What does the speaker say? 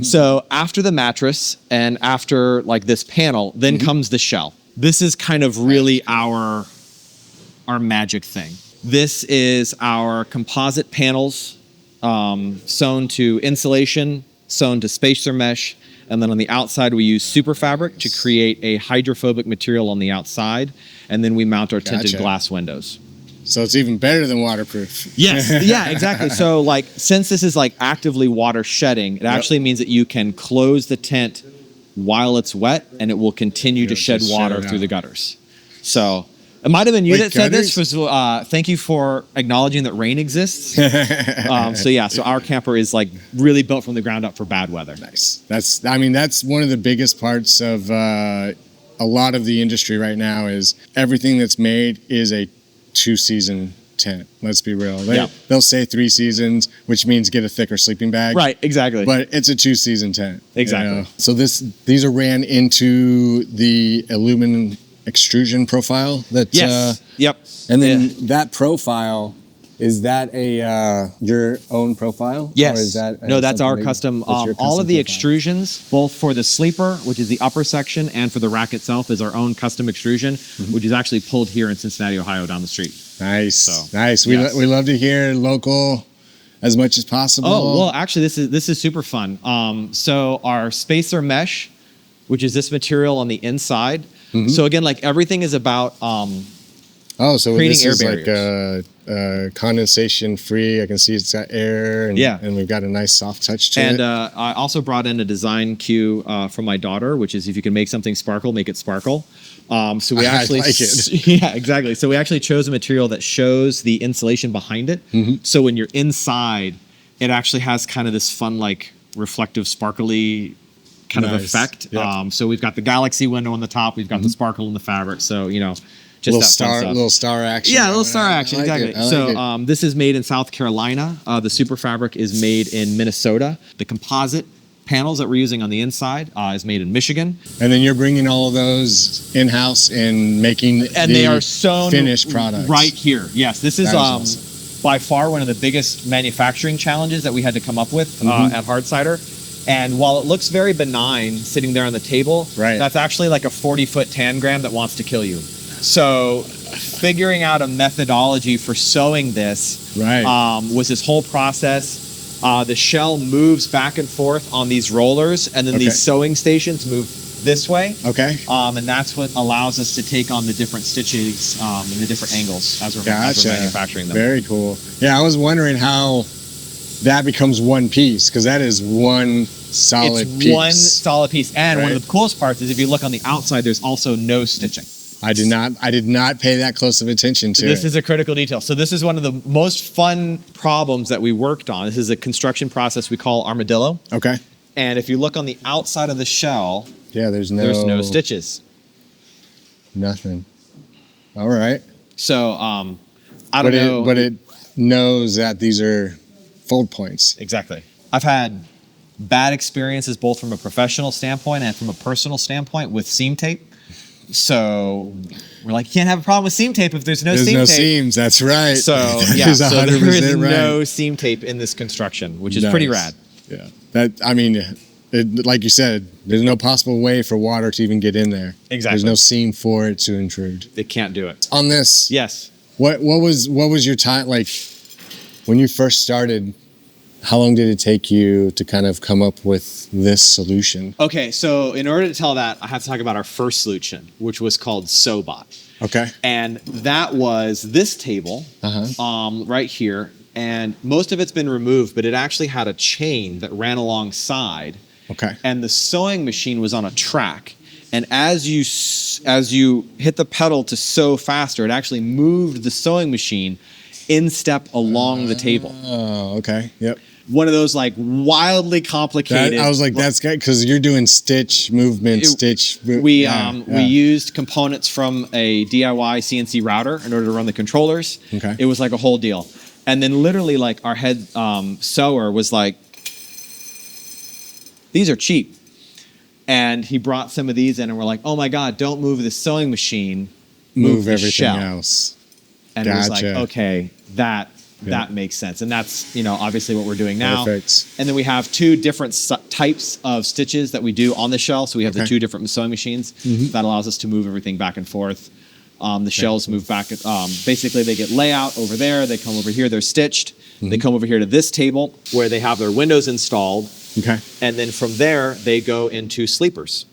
So after the mattress and after like this panel, then comes the shell. This is kind of really our magic thing. This is our composite panels sewn to insulation, sewn to spacer mesh, and then on the outside we use super fabric to create a hydrophobic material on the outside, and then we mount our tinted glass windows. So it's even better than waterproof. Yes, yeah, exactly. So like, since this is like actively water shedding, it actually means that you can close the tent while it's wet, and it will continue to shed water through the gutters. So it might have been you that said this. Thank you for acknowledging that rain exists. So our camper is like really built from the ground up for bad weather. Nice. That's one of the biggest parts of a lot of the industry right now is everything that's made is a 2-season tent. Let's be real. They'll say 3 seasons, which means get a thicker sleeping bag. Right, exactly. But it's a 2-season tent. Exactly. You know? So these are ran into the aluminum extrusion profile. Yep. And then that profile, is that your own profile? Yes. Or is that no, that's our custom. All of the extrusions, both for the sleeper, which is the upper section, and for the rack itself, is our own custom extrusion, which is actually pulled here in Cincinnati, Ohio, down the street. Nice. Nice. We love to hear local as much as possible. Oh, well, actually, this is super fun. So our spacer mesh, which is this material on the inside. So again, like everything is about so this is like condensation free. I can see it's got air, and we've got a nice soft touch to it. And I also brought in a design cue from my daughter, which is if you can make something sparkle, make it sparkle. So we actually, I like it. Yeah, exactly. So we actually chose a material that shows the insulation behind it. So when you're inside, it actually has kind of this fun, like reflective, sparkly kind of effect. Yep. So we've got the galaxy window on the top. We've got the sparkle in the fabric. So, you know, just little star action. Yeah, a little star action, exactly. So this is made in South Carolina. The super fabric is made in Minnesota. The composite panels that we're using on the inside is made in Michigan. And then you're bringing all of those in-house and making they are sewn finished products right here. Yes, this is by far one of the biggest manufacturing challenges that we had to come up with at Hardsider. And while it looks very benign sitting there on the table, that's actually like a 40-foot tangram that wants to kill you. So figuring out a methodology for sewing this was this whole process. The shell moves back and forth on these rollers, and then these sewing stations move this way. And that's what allows us to take on the different stitches and the different angles as we're manufacturing them. Very cool. Yeah, I was wondering how that becomes one piece, because that is one solid piece. It's one solid piece. And one of the coolest parts is if you look on the outside, there's also no stitching. I did not pay that close of attention to This is a critical detail. So this is one of the most fun problems that we worked on. This is a construction process we call Armadillo. And if you look on the outside of the shell, there's no stitches. Nothing. All right. So I don't know. But it knows that these are fold points. Exactly. I've had bad experiences both from a professional standpoint and from a personal standpoint with seam tape. So we're like, you can't have a problem with seam tape if there's no seam tape. There's no seams, that's right. So yeah, so there is no seam tape in this construction, which is pretty rad. Yeah, like you said, there's no possible way for water to even get in there. Exactly. There's no seam for it to intrude. It can't do it. On this, yes. What was your time like when you first started? How long did it take you to kind of come up with this solution? Okay, so in order to tell that, I have to talk about our first solution, which was called Sobot. And that was this table right here. And most of it's been removed, but it actually had a chain that ran alongside. And the sewing machine was on a track. And as you hit the pedal to sew faster, it actually moved the sewing machine in step along the table. Oh, okay. Yep. One of those like wildly complicated. I was like, that's good, because you're doing stitch movement, We used components from a DIY CNC router in order to run the controllers. It was like a whole deal. And then literally like our head sewer was like, these are cheap. And he brought some of these in and we're like, oh my God, don't move the sewing machine. Move everything else. And it was like, okay, that That makes sense. And that's, obviously what we're doing now. Perfect. And then we have two different types of stitches that we do on the shell. So we have the two different sewing machines that allows us to move everything back and forth. The shells move back. Basically, they get layout over there. They come over here. They're stitched. They come over here to this table where they have their windows installed. Okay. And then from there, they go into sleepers.